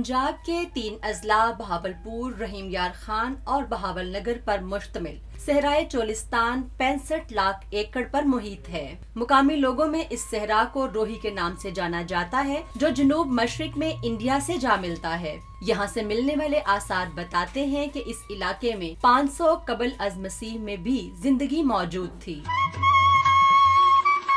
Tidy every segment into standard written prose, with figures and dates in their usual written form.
पंजाब के 3 अजला बहावलपुर, रहीम यार खान और बहावल नगर पर मुश्तमिल सहराए चोलिस्तान 65 लाख एकड़ पर मुहित है। मुकामी लोगों में इस सहरा को रोही के नाम से जाना जाता है, जो जनूब मशरिक में इंडिया से जा मिलता है। यहाँ से मिलने वाले आसार बताते हैं कि इस इलाके में 500 कबल अज मसीह में भी जिंदगी मौजूद थी।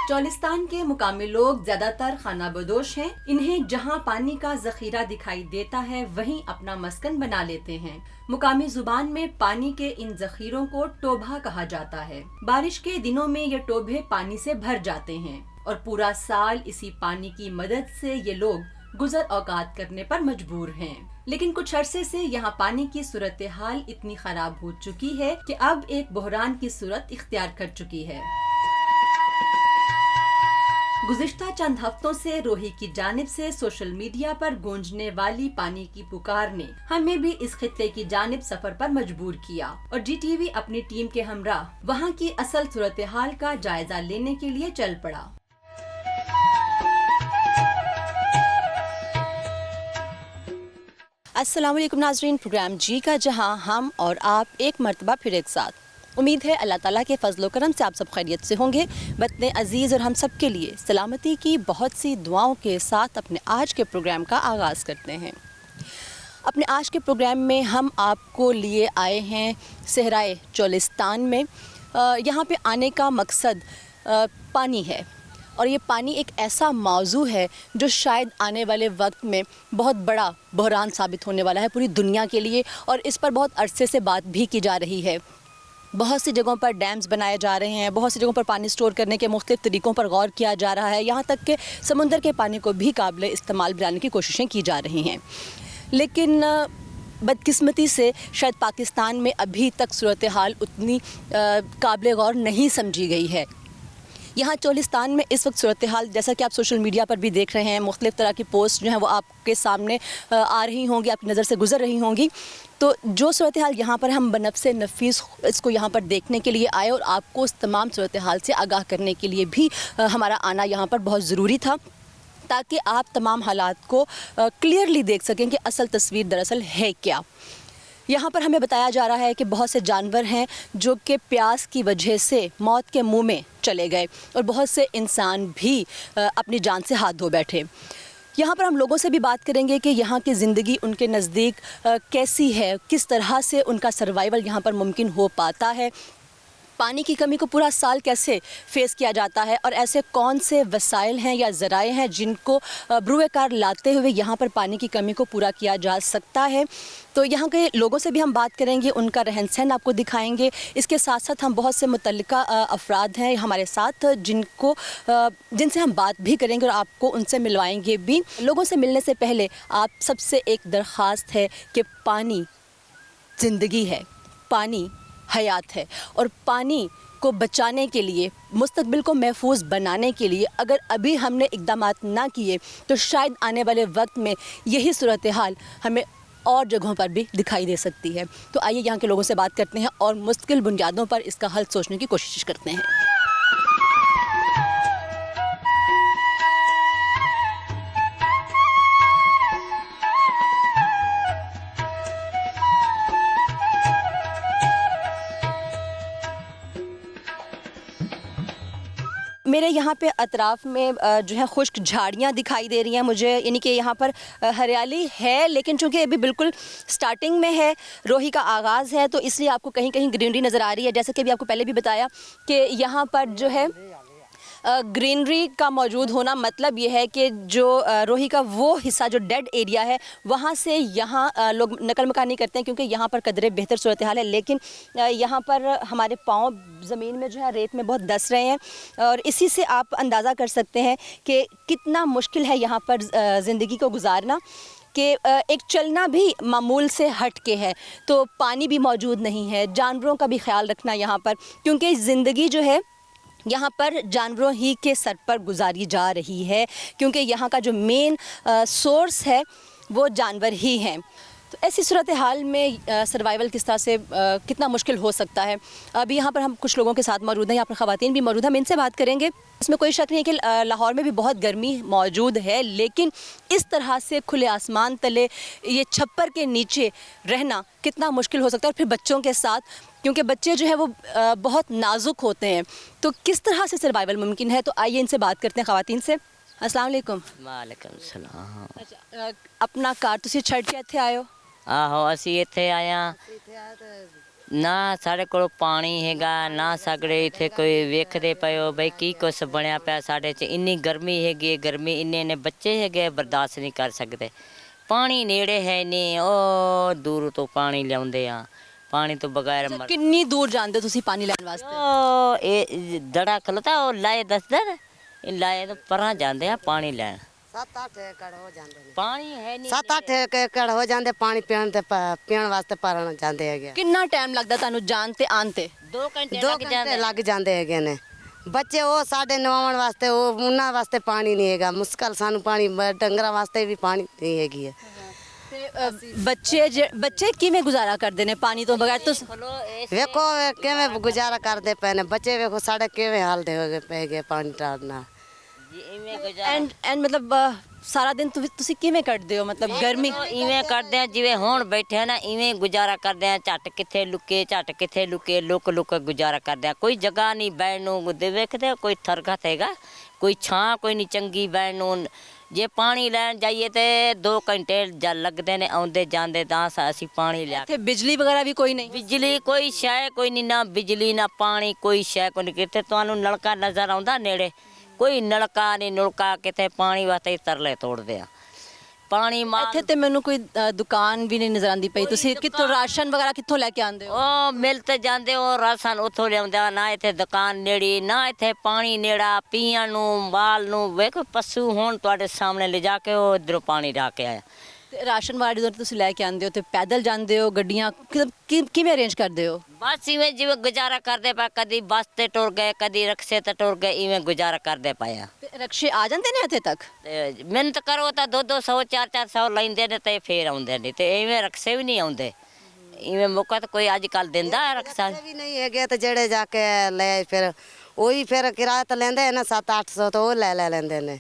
चोलिस्तान के मुकामी लोग ज्यादातर खाना बदोश हैं। इन्हें जहां पानी का जखीरा दिखाई देता है वहीं अपना मस्कन बना लेते हैं। मुकामी जुबान में पानी के इन जखीरों को टोभा कहा जाता है। बारिश के दिनों में ये टोभे पानी से भर जाते हैं और पूरा साल इसी पानी की मदद से ये लोग गुजर औकात करने पर मजबूर हैं। लेकिन कुछ अरसे से यहाँ पानी की सूरत हाल इतनी खराब हो चुकी है कि अब एक बहरान की सूरत इख्तियार कर चुकी है। गुज़िश्ता चंद हफ्तों से रोही की जानिब से सोशल मीडिया पर गूंजने वाली पानी की पुकार ने हमें भी इस खित्ते की जानिब सफर पर मजबूर किया और GTV अपनी टीम के हमराह वहाँ की असल सूरत हाल का जायजा लेने के लिए चल पड़ा। अस्सलाम वालेकुम नाज़रीन, प्रोग्राम जी का जहां हम और आप एक मर्तबा फिर एक साथ। उम्मीद है अल्लाह ताला के फजल करम से आप सब खैरियत से होंगे। वतन अजीज़ और हम सब के लिए सलामती की बहुत सी दुआओं के साथ अपने आज के प्रोग्राम का आगाज़ करते हैं। अपने आज के प्रोग्राम में हम आपको लिए आए हैं सहराए चोलिस्तान में। यहाँ पे आने का मकसद पानी है और ये पानी एक ऐसा मौजू है जो शायद आने वाले वक्त में बहुत बड़ा बहरान साबित होने वाला है पूरी दुनिया के लिए, और इस पर बहुत अरसे से बात भी की जा रही है। बहुत सी जगहों पर डैम्स बनाए जा रहे हैं, बहुत सी जगहों पर पानी स्टोर करने के मुख्तलिफ तरीक़ों पर गौर किया जा रहा है, यहाँ तक कि समुंदर के पानी को भी काबिल इस्तेमाल बनाने की कोशिशें की जा रही हैं। लेकिन बदकिस्मती से शायद पाकिस्तान में अभी तक सूरत हाल उतनी काबिल गौर नहीं समझी गई है। यहाँ चोलिस्तान में इस वक्त सूरत हाल, जैसा कि आप सोशल मीडिया पर भी देख रहे हैं, मुख्तलिफ तरह की पोस्ट जो हैं वो आपके सामने आ रही होंगी, आपकी नज़र से गुजर रही होंगी। तो जो सूरत हाल यहाँ पर हम बनफ़्से नफीस इसको यहाँ पर देखने के लिए आए और आपको उस तमाम सूरत हाल से आगाह करने के लिए भी हमारा आना यहाँ पर बहुत ज़रूरी था, ताकि आप तमाम हालात को क्लियरली देख सकें कि असल तस्वीर दरअसल है क्या। यहाँ पर हमें बताया जा रहा है कि बहुत से जानवर हैं जो कि प्यास की वजह से मौत के मुंह में चले गए और बहुत से इंसान भी अपनी जान से हाथ धो बैठे। यहाँ पर हम लोगों से भी बात करेंगे कि यहाँ की ज़िंदगी उनके नज़दीक कैसी है, किस तरह से उनका सर्वाइवल यहाँ पर मुमकिन हो पाता है, पानी की कमी को पूरा साल कैसे फेस किया जाता है और ऐसे कौन से वसाइल हैं या ज़राए हैं जिनको बरूए कार लाते हुए यहाँ पर पानी की कमी को पूरा किया जा सकता है। तो यहाँ के लोगों से भी हम बात करेंगे, उनका रहन सहन आपको दिखाएंगे। इसके साथ साथ हम बहुत से मुतल्लिका अफराद हैं हमारे साथ जिनसे हम बात भी करेंगे और आपको उनसे मिलवाएंगे भी। लोगों से मिलने से पहले आप सबसे एक दरख्वास्त है कि पानी ज़िंदगी है, पानी हयात है, और पानी को बचाने के लिए, मुस्तकबिल को महफूज बनाने के लिए अगर अभी हमने इक़दामात ना किए तो शायद आने वाले वक्त में यही सूरत हाल हमें और जगहों पर भी दिखाई दे सकती है। तो आइए यहाँ के लोगों से बात करते हैं और मुस्तकिल बुनियादों पर इसका हल सोचने की कोशिश करते हैं। मेरे यहाँ पे अतराफ़ में जो है खुश्क झाड़ियाँ दिखाई दे रही हैं मुझे, यानी कि यहाँ पर हरियाली है, लेकिन चूँकि अभी बिल्कुल स्टार्टिंग में है, रोही का आगाज़ है, तो इसलिए आपको कहीं कहीं ग्रीनरी नज़र आ रही है। जैसे कि अभी आपको पहले भी बताया कि यहाँ पर जो है ग्रीनरी का मौजूद होना मतलब ये है कि जो रोही का वो हिस्सा जो डेड एरिया है वहाँ से यहाँ लोग नकल मकानी करते हैं, क्योंकि यहाँ पर कदरे बेहतर सूरत हाल है। लेकिन यहाँ पर हमारे पाँव ज़मीन में जो है रेत में बहुत धंस रहे हैं और इसी से आप अंदाज़ा कर सकते हैं कि कितना मुश्किल है यहाँ पर ज़िंदगी को गुजारना, कि एक चलना भी मामूल से हट के है। तो पानी भी मौजूद नहीं है, जानवरों का भी ख्याल रखना यहाँ पर, क्योंकि ज़िंदगी जो है यहाँ पर जानवरों ही के सर पर गुजारी जा रही है, क्योंकि यहाँ का जो मेन सोर्स है वो जानवर ही हैं। तो तो ऐसी सूरत हाल में सर्वाइवल किस तरह से कितना मुश्किल हो सकता है। अभी यहाँ पर हम कुछ लोगों के साथ मौजूद हैं, यहाँ पर ख़वातीन भी मौजूद हैं, हम इनसे बात करेंगे। इसमें कोई शक नहीं है कि लाहौर में भी बहुत गर्मी मौजूद है, लेकिन इस तरह से खुले आसमान तले ये छप्पर के नीचे रहना कितना मुश्किल हो सकता है, और फिर बच्चों के साथ, क्योंकि बच्चे जो है वो बहुत नाजुक होते हैं, तो किस तरह से सर्वाइवल मुमकिन है। तो आइए इनसे बात करते हैं ख़वातीन से। अस्सलाम वालेकुम। वालेकुम सलाम। अच्छा, अपना कार तुसी छड़ के ਇੱਥੇ ਆਏ ਹੋ? ਆਹੋ ਅਸੀਂ ਇੱਥੇ ਆਇਆ ਨਾ ਸਾਡੇ ਕੋਲ ਪਾਣੀ ਹੈਗਾ ਨਾ ਸਗੜੇ ਇੱਥੇ ਕੋਈ ਵੇਖਦੇ ਪਏ ਬਈ ਕੀ ਕੁਛ ਬਣਿਆ ਪਿਆ ਸਾਡੇ 'ਚ ਇੰਨੀ ਗਰਮੀ ਹੈਗੀ ਗਰਮੀ ਇੰਨੇ ਬੱਚੇ ਹੈਗੇ ਬਰਦਾਸ਼ਤ ਨਹੀਂ ਕਰ ਸਕਦੇ ਪਾਣੀ ਨੇੜੇ ਹੈ ਨਹੀਂ ਉਹ ਦੂਰ ਤੋਂ ਪਾਣੀ ਲਿਆਉਂਦੇ ਆ ਪਾਣੀ ਤੋਂ ਬਗੈਰ ਮਰ ਕਿੰਨੀ ਦੂਰ ਜਾਂਦੇ ਹੋ ਤੁਸੀਂ ਪਾਣੀ ਲੈਣ ਵਾਸਤੇ? ਉਹ ਇਹ ਦੜਾ ਖਲਤਾ ਉਹ ਲਾਏ ਦੱਸਦਾ ਇਹ ਲਾਏ ਤੋਂ ਪਰਾਂ ਜਾਂਦੇ ਆ ਪਾਣੀ ਲੈਣ 7-8 ਏਕੜ ਹੋ ਜਾਂਦੇ ਨੇ ਪਾਣੀ ਹੈ ਨਹੀਂ 7-8 ਏਕੜ ਹੋ ਜਾਂਦੇ ਪਾਣੀ ਪੀਣ ਵਾਸਤੇ ਭਰਨ ਜਾਂਦੇ ਹੈਗੇ ਕਿੰਨਾ ਟਾਈਮ ਲੱਗਦਾ ਤੁਹਾਨੂੰ ਜਾਣ ਤੇ ਆਉਣ ਤੇ? 2 ਘੰਟੇ 2 ਲੱਗ ਘੰਟੇ ਜਾਂਦੇ ਲੱਗ ਜਾਂਦੇ ਹੈਗੇ ਨੇ ਬੱਚੇ ਉਹ ਸਾਡੇ ਨਵਾਉਣ ਵਾਸਤੇ ਉਹ ਉਹਨਾਂ ਵਾਸਤੇ ਪਾਣੀ ਨਹੀਂ ਹੈਗਾ ਮੁਸ਼ਕਲ ਸਾਨੂੰ ਪਾਣੀ ਡੰਗਰਾਂ ਵਾਸਤੇ ਵੀ ਪਾਣੀ ਨਹੀਂ ਹੈਗੀ ਹੈ ਤੇ ਬੱਚੇ ਕਿਵੇਂ ਗੁਜ਼ਾਰਾ ਕਰਦੇ ਨੇ ਪਾਣੀ ਤੋਂ ਬਗੈਰ? ਤੁਸੀਂ ਵੇਖੋ ਕਿਵੇਂ ਗੁਜ਼ਾਰਾ ਕਰਦੇ ਪਏ ਨੇ ਬੱਚੇ ਵੇਖੋ ਸਾਡੇ ਕਿਵੇਂ ਹਾਲ ਦੇ ਹੋਗੇ ਪਏ ਗਏ ਪਾਣੀ ਟਾਰ ਨਾਲ ਐਂਡ ਮਤਲਬ ਸਾਰਾ ਦਿਨ ਤੁਸੀਂ ਕਿਵੇਂ ਕੱਢਦੇ ਹੋ? ਮਤਲਬ ਗਰਮੀ ਇਵੇਂ ਕਰਦੇ ਆ ਜਿਵੇਂ ਹੁਣ ਬੈਠੇ ਆ ਨਾ ਇਵੇਂ ਗੁਜ਼ਾਰਾ ਕਰਦੇ ਆ ਝੱਟ ਕਿੱਥੇ ਲੁਕੇ ਲੁਕ ਗੁਜ਼ਾਰਾ ਕਰਦੇ ਆ ਕੋਈ ਜਗ੍ਹਾ ਨਹੀਂ ਬੈਠਣ ਨੂੰ ਵੇਖਦੇ ਕੋਈ ਥਰਗਤ ਹੈਗਾ ਕੋਈ ਛਾਂ ਕੋਈ ਨਹੀਂ ਚੰਗੀ ਬੈਠਣ ਨੂੰ ਜੇ ਪਾਣੀ ਲੈਣ ਜਾਈਏ ਤੇ 2 ਘੰਟੇ ਲੱਗਦੇ ਨੇ ਆਉਂਦੇ ਜਾਂਦੇ ਤਾਂ ਅਸੀਂ ਪਾਣੀ ਲਿਆ ਇੱਥੇ ਬਿਜਲੀ ਵਗੈਰਾ ਵੀ ਕੋਈ ਨਹੀਂ? ਬਿਜਲੀ ਕੋਈ ਸ਼ੈ ਕੋਈ ਨਹੀਂ ਨਾ ਬਿਜਲੀ ਨਾ ਪਾਣੀ ਕੋਈ ਸ਼ੈ ਕੋਈ ਨਹੀਂ ਕਿਤੇ ਤੁਹਾਨੂੰ ਨਲਕਾ ਨਜ਼ਰ ਆਉਂਦਾ ਨੇੜੇ ਕੋਈ ਨਲਕਾ ਨਹੀਂ ਨੁਲਕਾ ਕਿਤੇ ਪਾਣੀ ਵਾਸਤੇ ਤਰਲੇ ਤੋੜਦੇ ਆ ਪਾਣੀ ਇੱਥੇ ਤੇ ਮੈਨੂੰ ਕੋਈ ਦੁਕਾਨ ਵੀ ਨਹੀਂ ਨਜ਼ਰ ਆਉਂਦੀ ਪਈ। ਤੁਸੀਂ ਕਿੱਥੋਂ ਰਾਸ਼ਨ ਵਗੈਰਾ ਕਿੱਥੋਂ ਲੈ ਕੇ ਆਉਂਦੇ ਹੋ? ਉਹ ਮਿਲ ਤੇ ਜਾਂਦੇ ਉਹ ਰਾਸ਼ਨ ਉੱਥੋਂ ਲਿਆਉਂਦਾ ਨਾ ਇੱਥੇ ਦੁਕਾਨ ਨੇੜੀ ਨਾ ਇੱਥੇ ਪਾਣੀ ਨੇੜਾ ਪੀਣ ਨੂੰ ਮਾਲ ਨੂੰ ਵੇਖੋ ਪਸ਼ੂ ਹੁਣ ਤੁਹਾਡੇ ਸਾਹਮਣੇ ਲਿਜਾ ਕੇ ਉਹ ਇੱਧਰੋਂ ਪਾਣੀ ਢਾ ਕੇ ਆਇਆ ਤੇ ਰਾਸ਼ਨ ਵਾਲਾ ਜਦੋਂ ਤੁਸੀਂ ਲੈ ਕੇ ਆਉਂਦੇ ਹੋ ਤੇ ਪੈਦਲ ਜਾਂਦੇ ਹੋ ਗੱਡੀਆਂ ਕਿਵੇਂ ਅਰੇਂਜ ਕਰਦੇ ਹੋ? ਬਸ ਇਵੇਂ ਜਿਵੇਂ ਗੁਜ਼ਾਰਾ ਕਰਦੇ ਪਏ ਕਦੀ ਬੱਸ ਤੇ ਟੁਰ ਗਏ ਕਦੀ ਰਕਸ਼ੇ ਤੇ ਟੁਰ ਗਏ ਇਵੇਂ ਗੁਜ਼ਾਰਾ ਕਰਦੇ ਪਏ ਆ ਤੇ ਰਕਸ਼ੇ ਆ ਜਾਂਦੇ ਨੇ ਇੱਥੇ ਤੱਕ? ਤੇ ਮਿਹਨਤ ਕਰੋ ਤਾਂ 200 400 ਲੈਂਦੇ ਨੇ ਤੇ ਫੇਰ ਆਉਂਦੇ ਨੇ ਤੇ ਇਵੇਂ ਰਕਸ਼ੇ ਵੀ ਨਹੀਂ ਆਉਂਦੇ ਇਵੇਂ ਮੌਕਾ ਤਾਂ ਕੋਈ ਅੱਜ ਕੱਲ ਦਿੰਦਾ ਰਕਸ਼ਾ ਵੀ ਨਹੀਂ ਹੈਗੇ ਤੇ ਜਿਹੜੇ ਜਾ ਕੇ ਲੈ ਫਿਰ ਉਹੀ ਫਿਰ ਕਿਰਾਇਆ ਤਾਂ ਲੈਂਦੇ ਨੇ 700-800 ਤੋਂ ਉਹ ਲੈ ਲੈਂਦੇ ਨੇ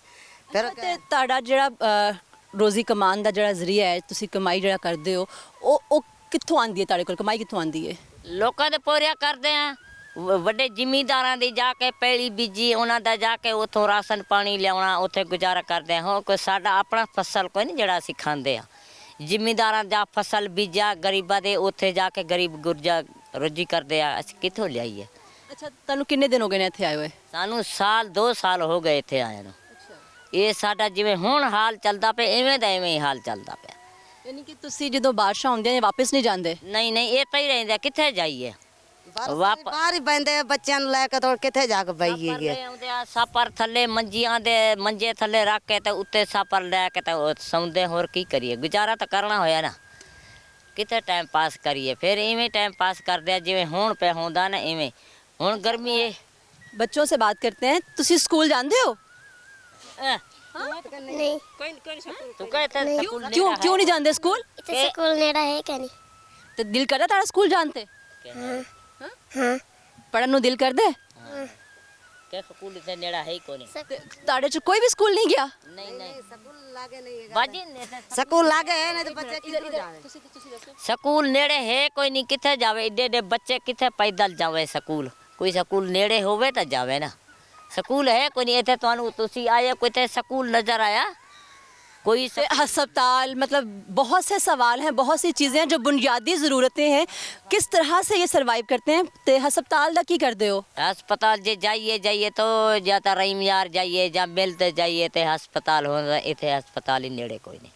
ਫਿਰ ਤੇ ਤੁਹਾਡਾ ਜਿਹੜਾ ਰੋਜ਼ੀ ਕਮਾਉਣ ਦਾ ਜਿਹੜਾ ਜ਼ਰੀਆ ਹੈ ਤੁਸੀਂ ਕਮਾਈ ਜਿਹੜਾ ਕਰਦੇ ਹੋ ਉਹ ਕਿੱਥੋਂ ਆਉਂਦੀ ਹੈ? ਤੁਹਾਡੇ ਕੋਲ ਕਮਾਈ ਕਿੱਥੋਂ ਆਉਂਦੀ ਹੈ? ਲੋਕਾਂ ਦੇ ਪੋਰਿਆ ਕਰਦੇ ਆ ਵੱਡੇ ਜ਼ਿਮੀਂਦਾਰਾਂ ਦੀ ਜਾ ਕੇ ਪੈਲੀ ਬੀਜੀ ਉਹਨਾਂ ਦਾ ਜਾ ਕੇ ਉੱਥੋਂ ਰਾਸ਼ਨ ਪਾਣੀ ਲਿਆਉਣਾ ਉੱਥੇ ਗੁਜ਼ਾਰਾ ਕਰਦੇ ਆ ਹੁਣ ਕੋਈ ਸਾਡਾ ਆਪਣਾ ਫਸਲ ਕੋਈ ਨਹੀਂ ਜਿਹੜਾ ਅਸੀਂ ਖਾਂਦੇ ਆ ਜ਼ਿਮੀਂਦਾਰਾਂ ਦਾ ਫਸਲ ਬੀਜਿਆ ਗਰੀਬਾਂ ਦੇ ਉੱਥੇ ਜਾ ਕੇ ਗਰੀਬ ਗੁਰਜਾ ਰੋਜੀ ਕਰਦੇ ਆ ਅਸੀਂ ਕਿੱਥੋਂ ਲਿਆਈਏ? ਅੱਛਾ, ਤੁਹਾਨੂੰ ਕਿੰਨੇ ਦਿਨ ਹੋ ਗਏ ਨੇ ਇੱਥੇ ਆਏ ਹੋਏ? ਸਾਨੂੰ 2 ਸਾਲ ਹੋ ਗਏ ਇੱਥੇ ਆਏ ਨੂੰ ਇਹ ਸਾਡਾ ਜਿਵੇਂ ਹੁਣ ਹਾਲ ਚੱਲਦਾ ਪਿਆ ਇਵੇਂ ਦਾ ਇਵੇਂ ਹੀ ਹਾਲ ਚੱਲਦਾ ਪਿਆ ਯਾਨੀ ਕਿ ਤੁਸੀਂ ਜਦੋਂ ਬਾਰਿਸ਼ਾਂ ਆਉਂਦੀਆਂ ਨੇ ਵਾਪਸ ਨਹੀਂ ਜਾਂਦੇ? ਨਹੀਂ ਇਹ ਪਈ ਰਹਿੰਦਾ ਕਿੱਥੇ ਜਾਈਏ ਬਾਹਰ ਹੀ ਬੈਂਦੇ ਬੱਚਿਆਂ ਨੂੰ ਲੈ ਕੇ ਤੋਂ ਕਿੱਥੇ ਜਾ ਕੇ ਬਈਏ ਆਉਂਦੇ ਆ ਸਾਪਰ ਥੱਲੇ ਮੰਜੇ ਥੱਲੇ ਰੱਖ ਕੇ ਤੇ ਉੱਤੇ ਸਾਪਰ ਲੈ ਕੇ ਤੇ ਸੌਂਦੇ ਹੋਰ ਕੀ ਕਰੀਏ ਗੁਜ਼ਾਰਾ ਤਾਂ ਕਰਨਾ ਹੋਇਆ ਨਾ ਕਿਤੇ ਟਾਈਮ ਪਾਸ ਕਰੀਏ ਫਿਰ ਇਵੇਂ ਟਾਈਮ ਪਾਸ ਕਰਦੇ ਆ ਜਿਵੇਂ ਹੁਣ ਪਿਆ ਹੁੰਦਾ ਨਾ ਇਵੇਂ ਹੁਣ ਗਰਮੀ ਹੈ ਬੱਚੋਂ ਸੇ ਬਾਤ ਕਰਤੇ हैं ਤੁਸੀਂ ਸਕੂਲ ਜਾਂਦੇ ਹੋ? नहीं ਤੂੰ कहते क्यों नहीं जानते स्कूल? इतने स्कूल नेड़ा है क्या नहीं? तो दिल करदा तारा स्कूल जानते? हाँ पढ़न ਨੂੰ ਦਿਲ ਕਰਦਾ? ਕਿ ਸਕੂਲ ਇੱਥੇ ਨੇੜਾ ਹੈ ਹੀ ਕੋਈ ਨਹੀਂ ਤੁਹਾਡੇ ਚ ਕੋਈ ਵੀ ਸਕੂਲ ਨਹੀਂ ਗਿਆ? ਨਹੀਂ ਸਕੂਲ ਲਾਗੇ ਨਹੀਂ ਹੈਗਾ ਬਾਜੀ ਸਕੂਲ ਲਾਗੇ ਹੈ ਨਹੀਂ ਤੇ ਬੱਚੇ ਕਿੱਥੇ ਜਾਵੇ ਸਕੂਲ ਨੇੜੇ ਹੈ ਕੋਈ ਨਹੀਂ ਕਿੱਥੇ ਜਾਵੇ ਏਡੇ ਬੱਚੇ ਕਿੱਥੇ ਪੈਦਲ ਜਾਵੇ ਸਕੂਲ ਕੋਈ ਸਕੂਲ ਨੇੜੇ ਹੋਵੇ ਤਾਂ ਜਾਵੇ ਨਾ ਸਕੂਲ ਹੈ ਕੋਈ ਨਹੀਂ ਇੱਥੇ ਤੁਹਾਨੂੰ ਤੁਸੀਂ ਆਏ ਕੋਈ ਤੇ ਸਕੂਲ नजर आया कोई अस्पताल मतलब बहुत से सवाल हैं बहुत सी चीज़ें हैं जो बुनियादी ज़रूरतें हैं किस तरह से ये सर्वाइव करते हैं तो अस्पताल का की करते हो? अस्पताल जे जाइए तो या तो रहीम यार जाइए या मिलते जाइए तो अस्पताल हो इतने अस्पताल ही नेड़े कोई नहीं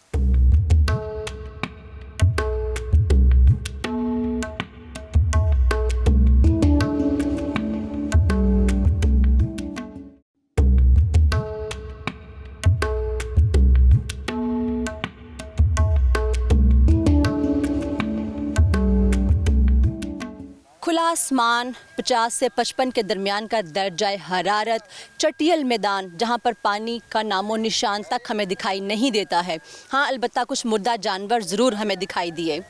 खुला आसमान, 50 से 55 के दरमियान का दर्जा हरारत, चटियल मैदान जहाँ पर पानी का नामो निशान तक हमें दिखाई नहीं देता है। हाँ, अलबत्ता कुछ मुर्दा जानवर ज़रूर हमें दिखाई दिए।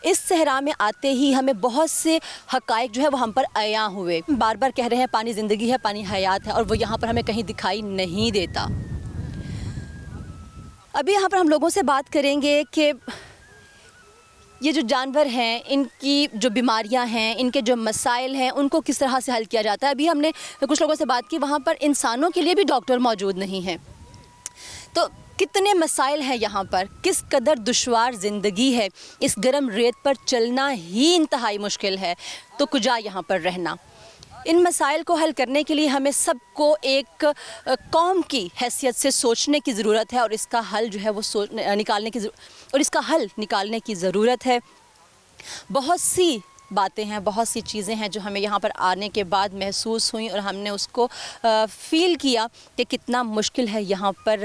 इस सहरा में आते ही हमें बहुत से हक़ाइक़ जो है वो हम पर अयां हुए। बार बार कह रहे हैं पानी ज़िंदगी है, पानी हयात है, और वो यहाँ पर हमें कहीं दिखाई नहीं देता। अभी यहाँ पर हम लोगों से बात करेंगे कि ये जो जानवर हैं, इनकी जो बीमारियां हैं, इनके जो मसाइल हैं, उनको किस तरह से हल किया जाता है। अभी हमने कुछ लोगों से बात की, वहाँ पर इंसानों के लिए भी डॉक्टर मौजूद नहीं हैं। तो कितने मसाइल हैं यहाँ पर, किस कदर दुश्वार ज़िंदगी है, इस गर्म रेत पर चलना ही इंतहाई मुश्किल है, तो कुजा यहाँ पर रहना। इन मसाइल को हल करने के लिए हमें सबको एक कौम की हैसियत से सोचने की ज़रूरत है, और इसका हल जो है वो इसका हल निकालने की ज़रूरत है। बहुत सी बातें हैं, बहुत सी चीज़ें हैं जो हमें यहाँ पर आने के बाद महसूस हुई, और हमने उसको फ़ील किया कि कितना मुश्किल है यहाँ पर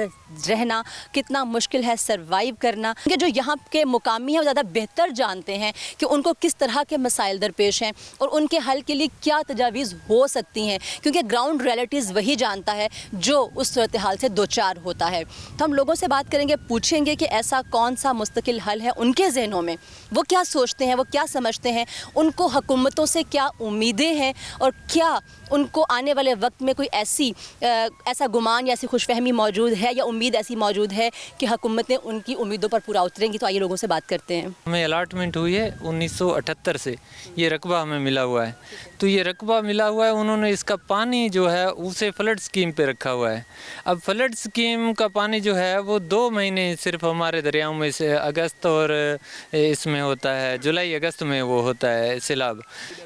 रहना, कितना मुश्किल है सरवाइव करना। कि जो यहाँ के मुकामी हैं वो ज़्यादा बेहतर जानते हैं कि उनको किस तरह के मसाइल दरपेश हैं और उनके हल के लिए क्या तजावीज़ हो सकती हैं, क्योंकि ग्राउंड रियलिटीज़ वही जानता है जो उस सूरत हाल से दो चार होता है। तो हम लोगों से बात करेंगे, पूछेंगे कि ऐसा कौन सा मुस्तकिल हल है उनके जहनों में, वो क्या सोचते हैं, वो क्या समझते हैं, उनको हुकूमतों से क्या उम्मीदें हैं, और क्या उनको आने वाले वक्त में कोई ऐसा गुमान या ऐसी खुशफहमी मौजूद है या उम्मीद ऐसी मौजूद है कि हुकूमतें उनकी उम्मीदों पर पूरा उतरेंगी। तो आइए लोगों से बात करते हैं। हमें अलाटमेंट हुई है 1978 से, ये रकबा हमें मिला हुआ है। तो ये रकबा मिला हुआ है, उन्होंने इसका पानी जो है उसे फ्लड स्कीम पे रखा हुआ है। अब फ्लड स्कीम का पानी जो है वो 2 महीने सिर्फ हमारे दरियाओं में से अगस्त और इसमें होता है, जुलाई अगस्त में वो होता है सैलाब।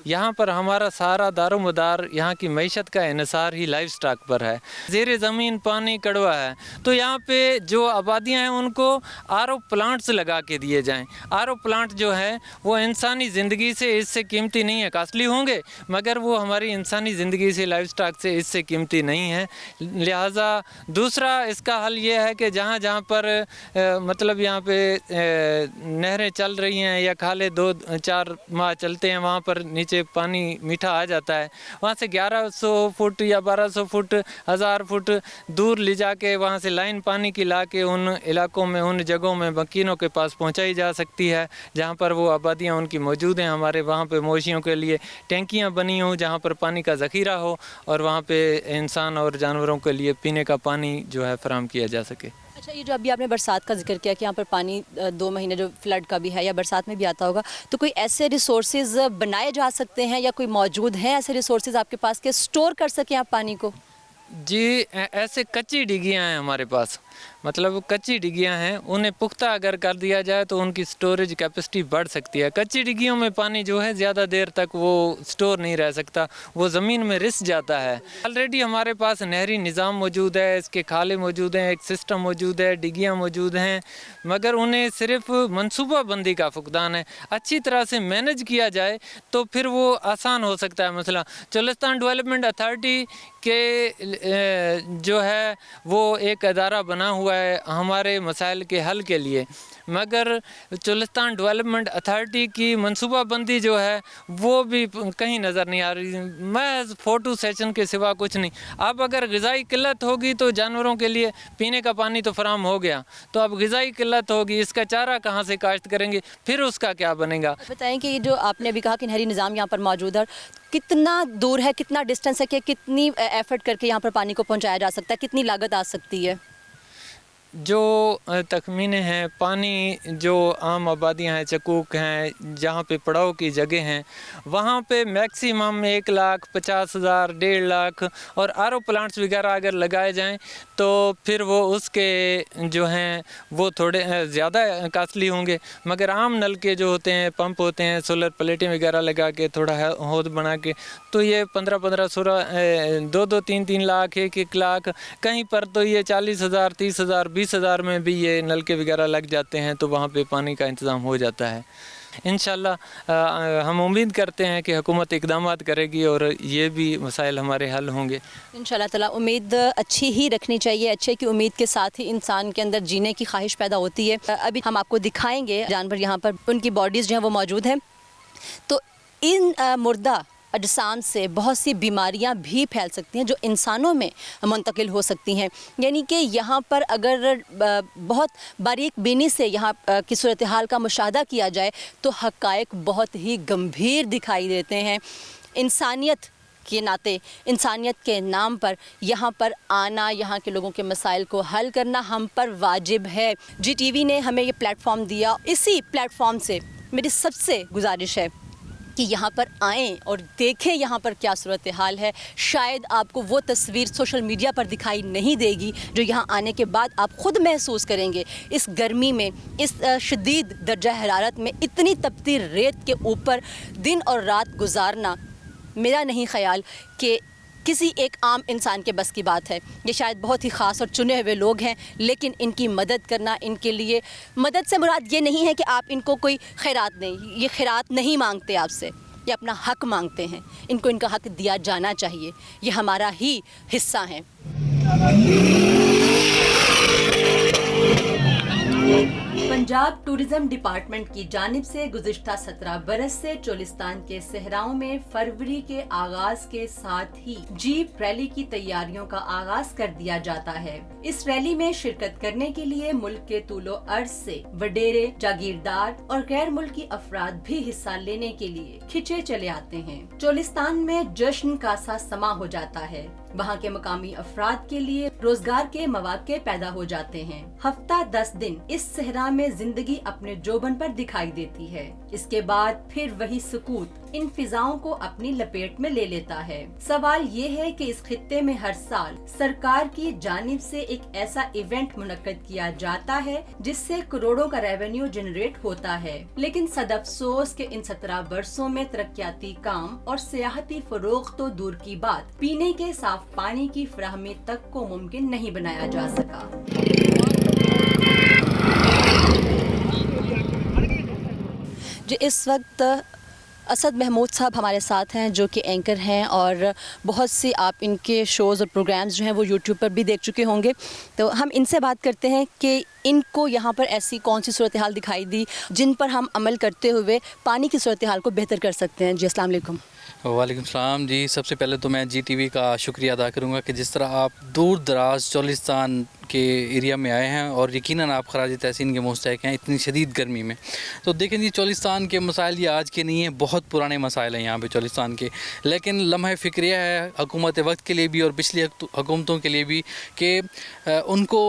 यहाँ पर हमारा सारा दारोमदार यहाँ की मईशत का इन्हिसार ही लाइफ स्टॉक पर है। ज़ेरे ज़मीन पानी कड़वा है, तो यहाँ पे जो आबादियाँ हैं उनको आरओ प्लांट्स लगा के दिए जाएं। आरओ प्लांट जो है वो इंसानी ज़िंदगी से इससे कीमती नहीं है, कास्टली होंगे मगर वो हमारी इंसानी ज़िंदगी से, लाइफ स्टॉक से इससे कीमती नहीं है। लिहाजा दूसरा इसका हल ये है कि जहाँ जहाँ पर मतलब यहाँ पे नहरें चल रही हैं या खाले 2-4 माह चलते हैं, वहाँ पर नीचे पानी मीठा आ जाता है, वहाँ से 1100 फुट या 1200 फुट 1000 फुट दूर ले जाके वहाँ से लाइन पानी की ला के उन इलाकों में, उन जगहों में मकीनों के पास पहुँचाई जा सकती है जहाँ पर वो आबादियाँ उनकी मौजूद हैं। हमारे वहाँ पे मवेशियों के लिए टैंकियाँ बनी हों जहाँ पर पानी का ज़ख़ीरा हो, और वहाँ पे इंसान और जानवरों के लिए पीने का पानी जो है फराहम किया जा सके। अच्छा, ये जो अभी आपने बरसात का जिक्र किया कि यहाँ पर पानी 2 महीने जो फ्लड का भी है या बरसात में भी आता होगा, तो कोई ऐसे रिसोर्सेज बनाए जा सकते हैं या कोई मौजूद हैं ऐसे रिसोर्सेज आपके पास के स्टोर कर सकें आप पानी को? जी, ऐसे कच्ची डिगियाँ हैं हमारे पास, मतलब कच्ची डिगियाँ हैं, उन्हें पुख्ता अगर कर दिया जाए तो उनकी स्टोरेज कैपेसिटी बढ़ सकती है। कच्ची डिगियों में पानी जो है ज़्यादा देर तक वो स्टोर नहीं रह सकता, वो ज़मीन में रिस जाता है। ऑलरेडी हमारे पास नहरी निज़ाम मौजूद है, इसके खाले मौजूद हैं, एक सिस्टम मौजूद है, डिगियाँ मौजूद हैं, मगर उन्हें सिर्फ मनसूबा बंदी का फुकदान है। अच्छी तरह से मैनेज किया जाए तो फिर वो आसान हो सकता है मसला। चोलिस्तान डेवलपमेंट अथॉरिटी के जो है वो एक अदारा बना हुआ है हमारे मसाइल के हल के लिए, मगर चोलिस्तान डेवलपमेंट अथॉरिटी की मनसूबाबंदी जो है वो भी कहीं नज़र नहीं आ रही। महज फ़ोटो सेशन के सिवा कुछ नहीं। अब अगर ग़िज़ाई किल्लत होगी तो जानवरों के लिए पीने का पानी तो फराहम हो गया, तो अब ग़िज़ाई किल्लत होगी, इसका चारा कहाँ से काश्त करेंगे, फिर उसका क्या बनेगा? बताएं कि ये जो आपने अभी कहा कि नहरी निज़ाम यहाँ पर मौजूद है, कितना दूर है, कितना डिस्टेंस है कि कितनी एफर्ट करके यहाँ पर पानी को पहुँचाया जा सकता है, कितनी लागत आ सकती है? जो तखमीने हैं, पानी जो आम आबादियाँ हैं, चकूक हैं, जहाँ पे पड़ाव की जगह हैं, वहाँ पे मैक्सिमम 1,50,000 1.5 लाख, और आरओ प्लांट्स वगैरह अगर लगाए जाएं तो फिर वो उसके जो हैं वो थोड़े ज़्यादा कास्टली होंगे। मगर आम नल के जो होते हैं, पंप होते हैं, सोलर प्लेटें वगैरह लगा के थोड़ा हौद बना के, तो ये 15-15, 16, 2-2, 3-3 लाख, 1-1 लाख, कहीं पर तो ये 40,000, 30,000, 20,000 में भी ये नलके वगैरह लग जाते हैं, तो वहाँ पे पानी का इंतज़ाम हो जाता है। इंशाल्लाह हम उम्मीद करते हैं कि हुकूमत इक़दामात करेगी और ये भी मसाइल हमारे हल होंगे इंशाल्लाह ताला। उम्मीद अच्छी ही रखनी चाहिए, अच्छे की उम्मीद के साथ ही इंसान के अंदर जीने की ख्वाहिश पैदा होती है। अभी हम आपको दिखाएंगे जानवर यहाँ पर, उनकी बॉडीज़ जो हैं वो मौजूद हैं। तो इन मुर्दा अजसाम से बहुत सी बीमारियां भी फैल सकती हैं जो इंसानों में मुंतकिल हो सकती हैं। यानी कि यहाँ पर अगर बहुत बारीक बीनी से यहाँ की सूरत हाल का मुशाहदा किया जाए तो हक़ाइक़ बहुत ही गंभीर दिखाई देते हैं। इंसानियत के नाते, इंसानियत के नाम पर यहाँ पर आना, यहाँ के लोगों के मसाइल को हल करना हम पर वाजिब है। GTV ने हमें ये प्लेटफॉर्म दिया, इसी प्लेटफॉर्म से मेरी सबसे गुजारिश है कि यहाँ पर आएँ और देखें यहाँ पर क्या सूरत हाल है। शायद आपको वो तस्वीर सोशल मीडिया पर दिखाई नहीं देगी जो यहाँ आने के बाद आप ख़ुद महसूस करेंगे। इस गर्मी में, इस शदीद दर्जा हरारत में इतनी तपती रेत के ऊपर दिन और रात गुजारना, मेरा नहीं ख़याल कि किसी एक आम इंसान के बस की बात है। ये शायद बहुत ही ख़ास और चुने हुए लोग हैं, लेकिन इनकी मदद करना, इनके लिए मदद से मुराद ये नहीं है कि आप इनको कोई खैरात दें। ये खैरात नहीं मांगते आपसे, ये अपना हक़ मांगते हैं। इनको इनका हक़ दिया जाना चाहिए, ये हमारा ही हिस्सा है। पंजाब टूरिज़्म डिपार्टमेंट की जानिब से गुज़िश्ता 17 बरस से चोलिस्तान के सहराओं में फरवरी के आगाज के साथ ही जीप रैली की तैयारियों का आगाज कर दिया जाता है। इस रैली में शिरकत करने के लिए मुल्क के तूलो अर्ज से वडेरे, जागीरदार और गैर मुल्की अफराद भी हिस्सा लेने के लिए खिंचे चले आते हैं। चोलिस्तान में जश्न का सा समा हो जाता है। वहाँ के मकामी अफराद के लिए रोजगार के मौके पैदा हो जाते हैं। हफ्ता 10 दिन इस सहरा में जिंदगी अपने जोबन पर दिखाई देती है। इसके बाद फिर वही सुकूत इन फिजाओं को अपनी लपेट में ले लेता है। सवाल ये है कि इस खित्ते में हर साल सरकार की जानिब से एक ऐसा इवेंट मुनक्कद किया जाता है जिससे करोड़ों का रेवेन्यू जनरेट होता है, लेकिन सदअफसोस के इन 17 बरसों में तरक्याती काम और सियाहती फरोग तो दूर की बात, पीने के साफ पानी की फराहमी तक को मुमकिन नहीं बनाया जा सका। जो इस वक्त असद महमूद साहब हमारे साथ हैं, जो कि एंकर हैं और बहुत सी आप इनके शोज़ और प्रोग्राम्स जो हैं वो यूट्यूब पर भी देख चुके होंगे। तो हम इनसे बात करते हैं कि इनको यहाँ पर ऐसी कौन सी सूरत हाल दिखाई दी जिन पर हम अमल करते हुए पानी की सूरत हाल को बेहतर कर सकते हैं। जी अस्सलाम वालेकुम। वालेकुम सलाम जी। सबसे पहले तो मैं GTV का शुक्रिया अदा करूँगा कि जिस तरह आप दूर दराज चोलिस्तान के एरिया में आए हैं और यकीनन आप खराज तहसीन के मुस्तहिक हैं इतनी शदीद गर्मी में। तो देखें जी, चोलिस्तान के मसाइल ये आज के नहीं हैं, बहुत पुराने मसाइल हैं यहाँ पे चोलिस्तान के, लेकिन लम्हा फ़िक्रिया है हुकूमत वक्त के लिए भी और पिछली हुकूमतों के लिए भी कि उनको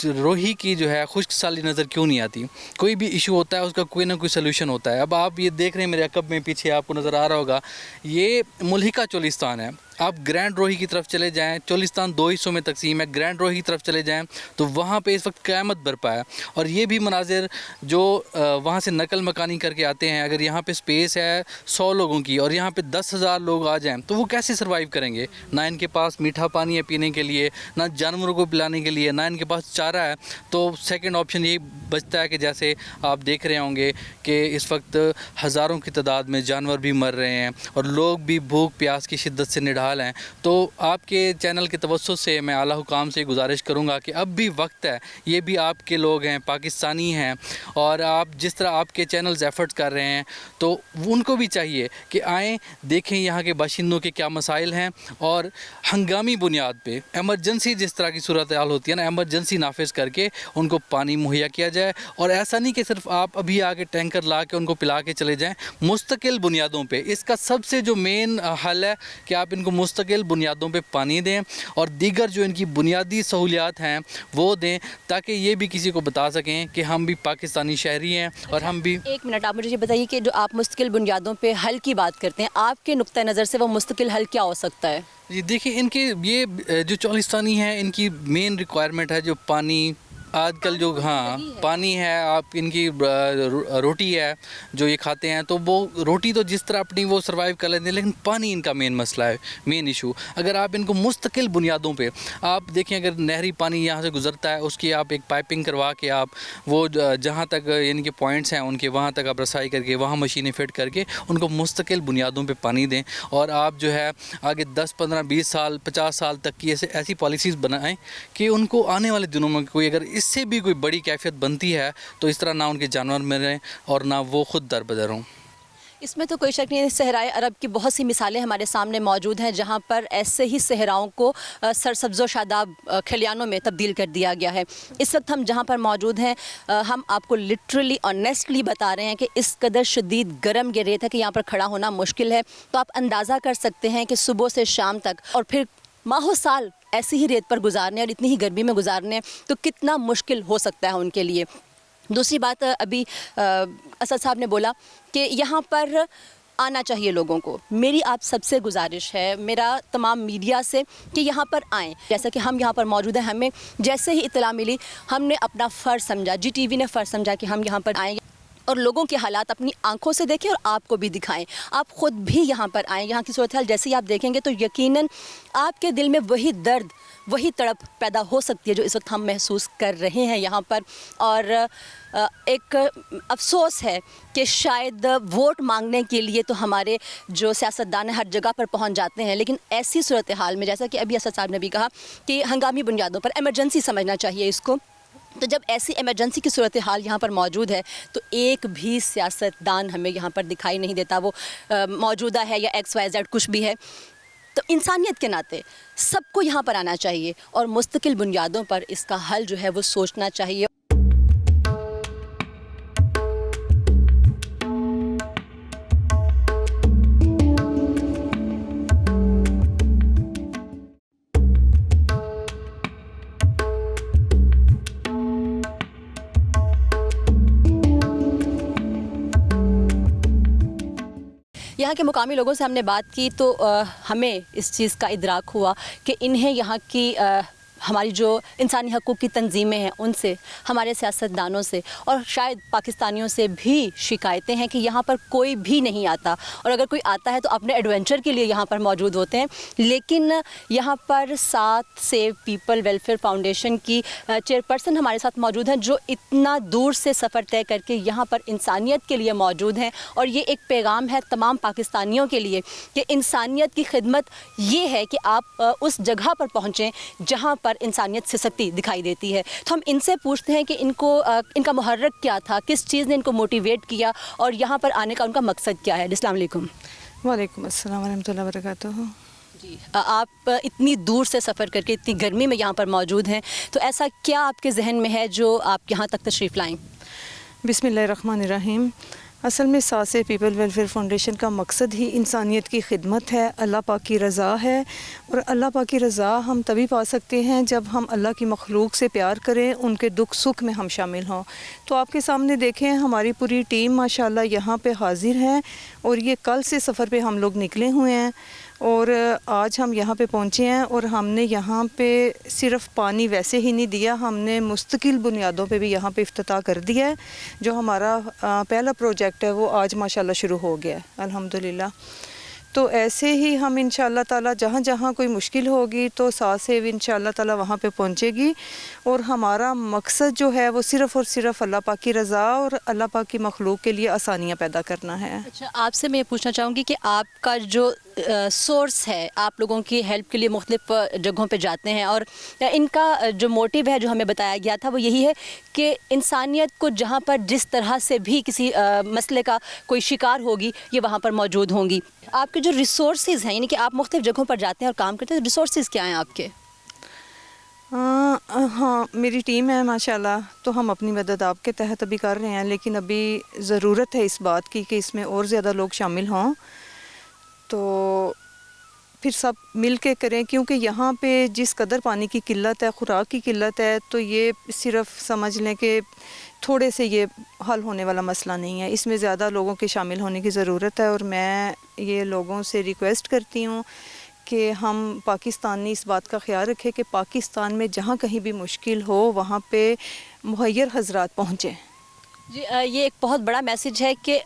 रोही की जो है खुश्क साली नज़र क्यों नहीं आती। कोई भी इशू होता है उसका कोई ना कोई सलूशन होता है। अब आप ये देख रहे हैं मेरे अकब में पीछे आपको नज़र आ रहा होगा, ये मुल्हिका चोलिस्तान है। आप ग्रैंड रोही की तरफ चले जाएं, चोलिस्तान 2 हिस्सों में तकसीम है, ग्रैंड रोही की तरफ चले जाएं तो वहाँ पे इस वक्त क़यामत बरपा है। और ये भी मनाजिर जो वहाँ से नकल मकानी करके आते हैं, अगर यहाँ पे स्पेस है 100 लोगों की और यहाँ पे 10,000 लोग आ जाएं तो वो कैसे सर्वाइव करेंगे। ना इनके पास मीठा पानी है पीने के लिए, ना जानवरों को पिलाने के लिए, ना इनके पास चारा है। तो सेकेंड ऑप्शन यही बचता है कि जैसे आप देख रहे होंगे कि इस वक्त हज़ारों की तादाद में जानवर भी मर रहे हैं और लोग भी भूख प्यास की शिद्दत से निढाल हैं। तो आपके चैनल के तवज्जुह से मैं आला हुकाम से गुजारिश करूंगा कि अब भी वक्त है, ये भी आपके लोग हैं, पाकिस्तानी हैं, और आप जिस तरह आपके चैनल्स एफर्ट्स कर रहे हैं तो उनको भी चाहिए कि आएँ, देखें यहाँ के बाशिंदों के क्या मसाइल हैं और हंगामी बुनियाद पे एमरजेंसी जिस तरह की सूरत हाल होती है ना, एमरजेंसी नाफिज करके उनको पानी मुहैया किया जाए। और ऐसा नहीं कि सिर्फ आप अभी आके टैंकर ला के उनको पिला के चले जाएँ, मुस्तकिल बुनियादों पे इसका सबसे जो मेन हल है कि आप इनको मुस्तकिल बुनियादों पे पानी दें और दीगर जो इनकी बुनियादी सहूलियात हैं वो दें, ताकि ये भी किसी को बता सकें कि हम भी पाकिस्तानी शहरी हैं और हम भी। एक मिनट, आप मुझे ये बताइए कि जो आप मुस्तकिल बुनियादों पे हल की बात करते हैं, आपके नुक्ता नज़र से वो मुस्तकिल हल क्या हो सकता है? जी देखिए, इनके ये जो चोलिस्तानी हैं इनकी मेन रिक्वायरमेंट है जो पानी, आजकल जो पानी है, आप इनकी रोटी है जो ये खाते हैं, तो वो रोटी तो जिस तरह अपनी वो सर्वाइव कर लेते हैं, लेकिन पानी इनका मेन मसला है, मेन इशू। अगर आप इनको मुस्तकिल बुनियादों पे आप देखें, अगर नहरी पानी यहाँ से गुजरता है उसकी आप एक पाइपिंग करवा के आप वो जहाँ तक यानी कि पॉइंट्स हैं उनके वहाँ तक आप रसाई करके वहाँ मशीनें फिट करके उनको मुस्तकिल बुनियादों पर पानी दें। और आप जो है आगे 10, 15, 20 साल 50 साल तक की ऐसी पॉलिसीज़ बनाएँ कि उनको आने वाले दिनों में कोई अगर इससे भी कोई बड़ी कैफियत बनती है तो इस तरह ना उनके जानवर मरें और ना वो खुद दर बदर हों। اس میں تو کوئی شک نہیں ہے، صحرائے عرب کی بہت سی مثالیں ہمارے سامنے موجود ہیں جہاں پر ایسے ہی صحراؤں کو سرسبز و شاداب کھلیانوں میں تبدیل کر دیا گیا ہے۔ اس وقت ہم جہاں پر موجود ہیں ہم آپ کو لٹرلی آنیسٹلی بتا رہے ہیں کہ اس قدر شدید گرم یہ ریت ہے کہ یہاں پر کھڑا ہونا مشکل ہے۔ تو آپ اندازہ کر سکتے ہیں کہ صبح سے شام تک اور پھر ماہو سال ایسی ہی ریت پر گزارنے اور اتنی ہی گرمی میں گزارنے تو کتنا مشکل ہو سکتا ہے ان کے لیے۔ دوسری بات ابھی اسد صاحب نے بولا کہ یہاں پر آنا چاہیے لوگوں کو۔ میری آپ سب سے گزارش ہے، میرا تمام میڈیا سے، کہ یہاں پر آئیں۔ جیسا کہ ہم یہاں پر موجود ہیں، ہمیں جیسے ہی اطلاع ملی ہم نے اپنا فرض سمجھا، جی ٹی وی نے فرض سمجھا کہ ہم یہاں پر آئیں اور لوگوں کے حالات اپنی آنکھوں سے دیکھیں اور آپ کو بھی دکھائیں۔ آپ خود بھی یہاں پر آئیں، یہاں کی صورتحال جیسے ہی آپ دیکھیں گے تو یقیناً آپ کے دل میں وہی درد، وہی تڑپ پیدا ہو سکتی ہے جو اس وقت ہم محسوس کر رہے ہیں یہاں پر۔ اور ایک افسوس ہے کہ شاید ووٹ مانگنے کے لیے تو ہمارے جو سیاستدان ہیں ہر جگہ پر پہنچ جاتے ہیں، لیکن ایسی صورتحال میں جیسا کہ ابھی اسد صاحب نے بھی کہا کہ ہنگامی بنیادوں پر ایمرجنسی سمجھنا چاہیے اس کو، تو جب ایسی ایمرجنسی کی صورتحال یہاں پر موجود ہے تو ایک بھی سیاستدان ہمیں یہاں پر دکھائی نہیں دیتا، وہ موجودہ ہے یا ایکس وائی زیڈ کچھ بھی ہے۔ تو انسانیت کے ناطے سب کو یہاں پر آنا چاہیے اور مستقل بنیادوں پر اس کا حل جو ہے وہ سوچنا چاہیے۔ یہاں کے مقامی لوگوں سے ہم نے بات کی تو ہمیں اس چیز کا ادراک ہوا کہ انہیں یہاں کی ہماری جو انسانی حقوق کی تنظیمیں ہیں ان سے، ہمارے سیاستدانوں سے اور شاید پاکستانیوں سے بھی شکایتیں ہیں کہ یہاں پر کوئی بھی نہیں آتا، اور اگر کوئی آتا ہے تو اپنے ایڈونچر کے لیے یہاں پر موجود ہوتے ہیں۔ لیکن یہاں پر ساتھ سیو پیپل ویلفیئر فاؤنڈیشن کی چیئرپرسن ہمارے ساتھ موجود ہیں جو اتنا دور سے سفر طے کر کے یہاں پر انسانیت کے لیے موجود ہیں، اور یہ ایک پیغام ہے تمام پاکستانیوں کے لیے کہ انسانیت کی خدمت یہ ہے کہ آپ اس جگہ پر پہنچیں جہاں پر انسانیت سے سکتی دکھائی دیتی ہے۔ تو ہم ان سے پوچھتے ہیں کہ ان کا محرک کیا تھا، کس چیز نے ان کو موٹیویٹ کیا اور یہاں پر آنے کا ان کا مقصد کیا ہے۔ السلام علیکم۔ وعلیکم السلام ورحمۃ اللہ وبرکاتہ۔ جی، آپ اتنی دور سے سفر کر کے اتنی گرمی میں یہاں پر موجود ہیں، تو ایسا کیا آپ کے ذہن میں ہے جو آپ یہاں تک تشریف لائیں؟ بسم اللہ الرحمن الرحیم۔ اصل میں ساسے پیپل ویلفیئر فاؤنڈیشن کا مقصد ہی انسانیت کی خدمت ہے، اللہ پاک کی رضا ہے، اور اللہ پاک کی رضا ہم تبھی پا سکتے ہیں جب ہم اللہ کی مخلوق سے پیار کریں، ان کے دکھ سکھ میں ہم شامل ہوں۔ تو آپ کے سامنے دیکھیں ہماری پوری ٹیم ماشاءاللہ یہاں پہ حاضر ہے، اور یہ کل سے سفر پہ ہم لوگ نکلے ہوئے ہیں اور آج ہم یہاں پہ پہنچے ہیں، اور ہم نے یہاں پہ صرف پانی ویسے ہی نہیں دیا، ہم نے مستقل بنیادوں پہ بھی یہاں پہ افتتاح کر دیا ہے۔ جو ہمارا پہلا پروجیکٹ ہے وہ آج ماشاءاللہ شروع ہو گیا ہے الحمدللہ۔ تو ایسے ہی ہم انشاءاللہ تعالی جہاں جہاں کوئی مشکل ہوگی تو ساتھ سے انشاءاللہ تعالی وہاں پہ پہنچے گی، اور ہمارا مقصد جو ہے وہ صرف اور صرف اللہ پاک کی رضا اور اللہ پاک کی مخلوق کے لیے آسانیاں پیدا کرنا ہے۔ اچھا، آپ سے میں یہ پوچھنا چاہوں گی کہ آپ کا جو سورس ہے، آپ لوگوں کی ہیلپ کے لیے مختلف جگہوں پہ جاتے ہیں، اور ان کا جو موٹیو ہے جو ہمیں بتایا گیا تھا وہ یہی ہے کہ انسانیت کو جہاں پر جس طرح سے بھی کسی مسئلے کا کوئی شکار ہوگی یہ وہاں پر موجود ہوں گی۔ آپ کے جو ریسورسز ہیں، یعنی کہ آپ مختلف جگہوں پر جاتے ہیں اور کام کرتے ہیں، ریسورسز کیا ہیں آپ کے؟ ہاں، میری ٹیم ہے ماشاءاللہ، تو ہم اپنی مدد آپ کے تحت ابھی کر رہے ہیں، لیکن ابھی ضرورت ہے اس بات کی کہ اس میں اور زیادہ لوگ شامل ہوں، تو پھر سب مل کے کریں، کیونکہ یہاں پہ جس قدر پانی کی قلت ہے، خوراک کی قلت ہے، تو یہ صرف سمجھ لیں کہ تھوڑے سے یہ حل ہونے والا مسئلہ نہیں ہے، اس میں زیادہ لوگوں کے شامل ہونے کی ضرورت ہے۔ اور میں یہ لوگوں سے ریکویسٹ کرتی ہوں کہ ہم پاکستانی اس بات کا خیال رکھیں کہ پاکستان میں جہاں کہیں بھی مشکل ہو وہاں پہ مہیر حضرات پہنچیں۔ جی، یہ ایک بہت بڑا میسیج ہے کہ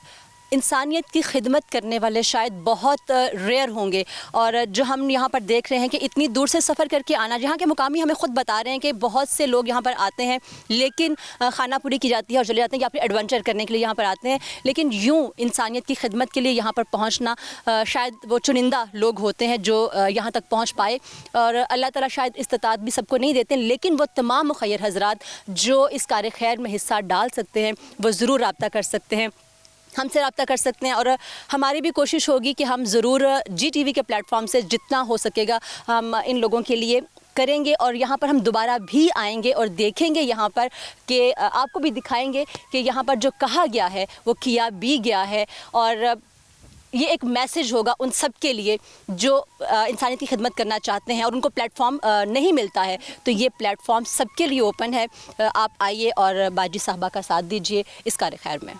انسانیت کی خدمت کرنے والے شاید بہت ریئر ہوں گے، اور جو ہم یہاں پر دیکھ رہے ہیں کہ اتنی دور سے سفر کر کے آنا، جہاں کے مقامی ہمیں خود بتا رہے ہیں کہ بہت سے لوگ یہاں پر آتے ہیں لیکن خانہ پوری کی جاتی ہے اور چلے جاتے ہیں کہ اپنے ایڈونچر کرنے کے لیے یہاں پر آتے ہیں، لیکن یوں انسانیت کی خدمت کے لیے یہاں پر پہنچنا شاید وہ چنندہ لوگ ہوتے ہیں جو یہاں تک پہنچ پائے، اور اللہ تعالیٰ شاید استطاعت بھی سب کو نہیں دیتے، لیکن وہ تمام مخیر حضرات جو اس کار خیر میں حصہ ڈال سکتے ہیں وہ ضرور رابطہ کر سکتے ہیں۔ ہم سے رابطہ کر سکتے ہیں, اور ہماری بھی کوشش ہوگی کہ ہم ضرور GTV کے پلیٹ فارم سے جتنا ہو سکے گا ہم ان لوگوں کے لیے کریں گے, اور یہاں پر ہم دوبارہ بھی آئیں گے اور دیکھیں گے یہاں پر کہ آپ کو بھی دکھائیں گے کہ یہاں پر جو کہا گیا ہے وہ کیا بھی گیا ہے, اور یہ ایک میسج ہوگا ان سب کے لیے جو انسانیت کی خدمت کرنا چاہتے ہیں اور ان کو پلیٹ فارم نہیں ملتا ہے. تو یہ پلیٹ فارم سب کے لیے اوپن ہے. آپ آئیے اور باجی صاحبہ کا ساتھ دیجیے اس کار خیر میں.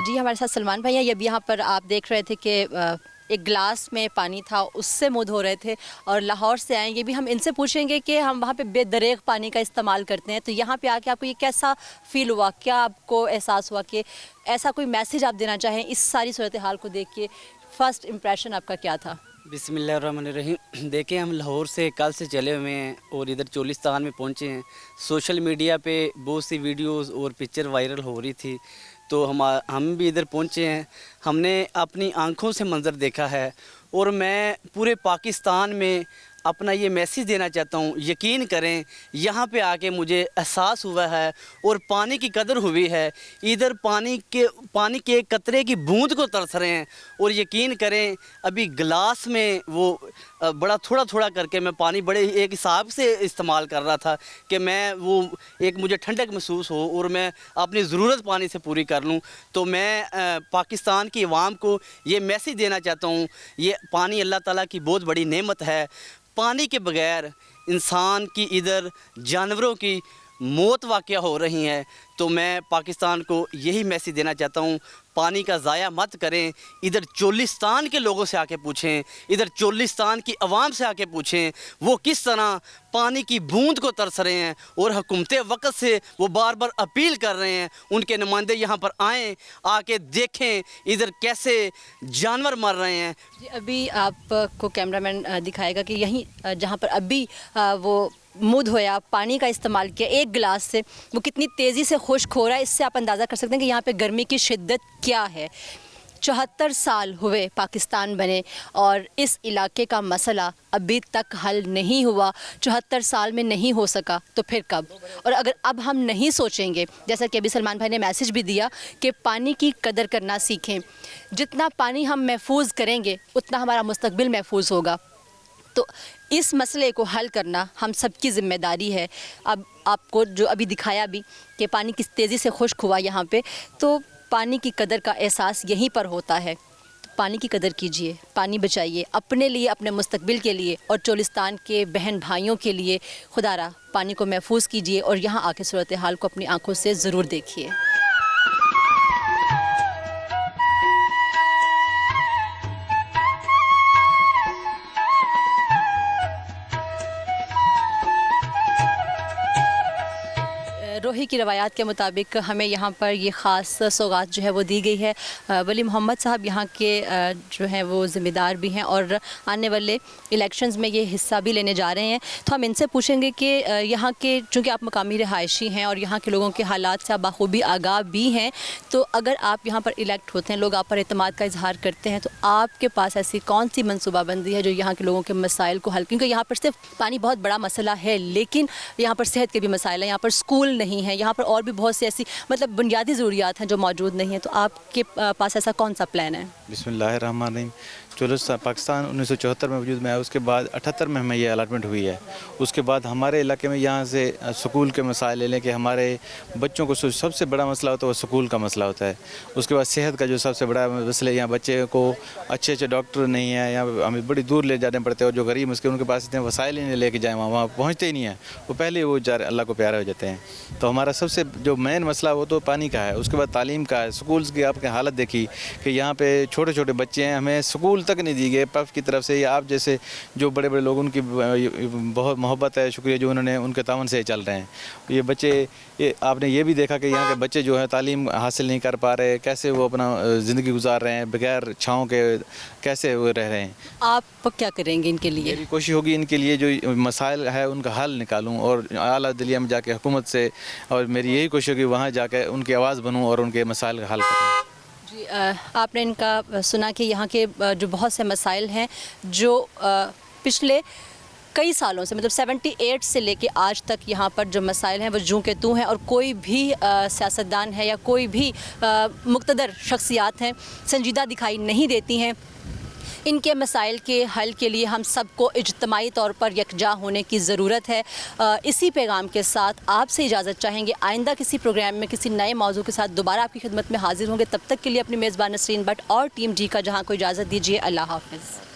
جی ہمارے ساتھ سلمان بھائی ہیں. اب یہاں پر آپ دیکھ رہے تھے کہ ایک گلاس میں پانی تھا, اس سے منہ دھو رہے تھے اور لاہور سے آئیں. یہ بھی ہم ان سے پوچھیں گے کہ ہم وہاں پہ بے دریغ پانی کا استعمال کرتے ہیں, تو یہاں پہ آ کے آپ کو یہ کیسا فیل ہوا, کیا آپ کو احساس ہوا کہ ایسا کوئی میسج آپ دینا چاہیں اس ساری صورتحال کو دیکھ کے؟ فرسٹ امپریشن آپ کا کیا تھا؟ بسم اللہ الرحمن الرحیم. دیکھیں ہم لاہور سے کل سے چلے ہوئے ہیں اور ادھر چولستان میں پہنچے ہیں. سوشل میڈیا پہ بہت سی ویڈیوز اور پکچر وائرل ہو رہی تھی, تو ہم بھی ادھر پہنچے ہیں. ہم نے اپنی آنکھوں سے منظر دیکھا ہے, اور میں پورے پاکستان میں اپنا یہ میسیج دینا چاہتا ہوں. یقین کریں یہاں پہ آ کے مجھے احساس ہوا ہے اور پانی کی قدر ہوئی ہے. ادھر پانی کے قطرے کی بوند کو ترس رہے ہیں, اور یقین کریں ابھی گلاس میں وہ بڑا تھوڑا تھوڑا کر کے میں پانی بڑے ایک حساب سے استعمال کر رہا تھا کہ میں وہ ایک مجھے ٹھنڈک محسوس ہو اور میں اپنی ضرورت پانی سے پوری کر لوں. تو میں پاکستان کی عوام کو یہ میسیج دینا چاہتا ہوں, یہ پانی اللہ تعالیٰ کی بہت بڑی نعمت ہے. پانی کے بغیر انسان کی ادھر جانوروں کی موت واقع ہو رہی ہیں. تو میں پاکستان کو یہی میسیج دینا چاہتا ہوں, پانی کا ضائع مت کریں. ادھر چولستان کے لوگوں سے آ کے پوچھیں, ادھر چولستان کی عوام سے آ کے پوچھیں وہ کس طرح پانی کی بوند کو ترس رہے ہیں, اور حکومت وقت سے وہ بار بار اپیل کر رہے ہیں ان کے نمائندے یہاں پر آئیں, آ کے دیکھیں ادھر کیسے جانور مر رہے ہیں. جی ابھی آپ کو کیمرہ مین دکھائے گا کہ یہیں جہاں پر ابھی وہ منہ دھویا, پانی کا استعمال کیا ایک گلاس سے, وہ کتنی تیزی سے خشک ہو رہا ہے. اس سے آپ اندازہ کر سکتے ہیں کہ یہاں پہ گرمی کی شدت کیا ہے. 74 سال ہوئے پاکستان بنے اور اس علاقے کا مسئلہ ابھی تک حل نہیں ہوا. 74 سال میں نہیں ہو سکا تو پھر کب؟ اور اگر اب ہم نہیں سوچیں گے, جیسا کہ ابھی سلمان بھائی نے میسج بھی دیا کہ پانی کی قدر کرنا سیکھیں, جتنا پانی ہم محفوظ کریں گے اتنا ہمارا مستقبل محفوظ ہوگا. تو اس مسئلے کو حل کرنا ہم سب کی ذمہ داری ہے. اب آپ کو جو ابھی دکھایا بھی کہ پانی کس تیزی سے خشک ہوا یہاں پہ, تو پانی کی قدر کا احساس یہیں پر ہوتا ہے. تو پانی کی قدر کیجئے, پانی بچائیے اپنے لیے, اپنے مستقبل کے لیے, اور چولستان کے بہن بھائیوں کے لیے. خدا را پانی کو محفوظ کیجئے اور یہاں آ کے صورتحال کو اپنی آنکھوں سے ضرور دیکھیے. روحی کی روایات کے مطابق ہمیں یہاں پر یہ خاص سوغات جو ہے وہ دی گئی ہے. ولی محمد صاحب یہاں کے جو ہیں وہ ذمہ دار بھی ہیں اور آنے والے الیکشنز میں یہ حصہ بھی لینے جا رہے ہیں. تو ہم ان سے پوچھیں گے کہ یہاں کے, چونکہ آپ مقامی رہائشی ہیں اور یہاں کے لوگوں کے حالات سے آپ بخوبی آگاہ بھی ہیں, تو اگر آپ یہاں پر الیکٹ ہوتے ہیں, لوگ آپ پر اعتماد کا اظہار کرتے ہیں, تو آپ کے پاس ایسی کون سی منصوبہ بندی ہے جو یہاں کے لوگوں کے مسائل کو حل, کیونکہ یہاں پر صرف پانی بہت بڑا مسئلہ ہے لیکن یہاں پر صحت کے بھی مسائل ہیں, یہاں پر اسکول نہیں ہے, یہاں پر اور بھی بہت سی ایسی مطلب بنیادی ضروریات ہیں جو موجود نہیں ہیں. تو آپ کے پاس ایسا کون سا پلان ہے؟ بسم اللہ الرحمن الرحیم. چولستان پاکستان 1974 میں وجود میں آیا, اس کے بعد 78 میں ہمیں یہ الاٹمنٹ ہوئی ہے. اس کے بعد ہمارے علاقے میں یہاں سے سکول کے مسائل لے لیں کہ ہمارے بچوں کو سب سے بڑا مسئلہ ہوتا ہے وہ سکول کا مسئلہ ہوتا ہے. اس کے بعد صحت کا جو سب سے بڑا مسئلہ ہے, یہاں بچے کو اچھے ڈاکٹر نہیں ہیں, یہاں ہمیں بڑی دور لے جانے پڑتے ہیں, اور جو غریب اس کے ان کے پاس اتنے وسائل ہی نہیں لے کے جائیں, وہاں پہنچتے ہی نہیں ہیں, وہ پہلے وہ اللہ کو پیارے ہو جاتے ہیں. تو ہمارا سب سے جو مین مسئلہ وہ تو پانی کا ہے. اس کے بعد تعلیم کا ہے. سکولز کی آپ کی حالت دیکھی کہ یہاں پہ چھوٹے چھوٹے بچے ہیں, ہمیں سکول تک نہیں دی گئے پف کی طرف سے, یا آپ جیسے جو بڑے بڑے لوگ ان کی بہت محبت ہے, شکریہ جو انہوں نے ان کے تعاون سے چل رہے ہیں. یہ بچے, آپ نے یہ بھی دیکھا کہ یہاں کے بچے جو ہیں تعلیم حاصل نہیں کر پا رہے, کیسے وہ اپنا زندگی گزار رہے ہیں بغیر چھاؤں کے, کیسے وہ رہ رہے ہیں. آپ کیا کریں گے ان کے لیے؟ میری کوشش ہوگی ان کے لیے جو مسائل ہے ان کا حل نکالوں, اور اعلیٰ دلیہ میں جا کے حکومت سے, اور میری یہی کوشش ہوگی وہاں جا کے ان کی آواز بنوں اور ان کے مسائل کا حل کروں. جی آپ نے ان کا سنا کہ یہاں کے جو بہت سے مسائل ہیں جو پچھلے कई सालों से, मतलब 78 से लेके आज तक यहाँ पर जो मसाइल हैं वो जूं के तूं हैं, और कोई भी सियासतदान है या कोई भी मुक़्तदर शख्सियात हैं संजीदा दिखाई नहीं देती हैं। इनके मसाइल के हल के लिए हम सबको इज्तमाही तौर पर यकजा होने की ज़रूरत है। इसी पैगाम के साथ आपसे इजाज़त चाहेंगे। आइंदा किसी प्रोग्राम में किसी नए मौजू के साथ दोबारा आपकी खिदमत में हाजिर होंगे। तब तक के लिए अपनी मेज़बान नसरीन भट्ट और टीम जी का जहां को इजाज़त दीजिए। अल्लाह हाफ़िज़।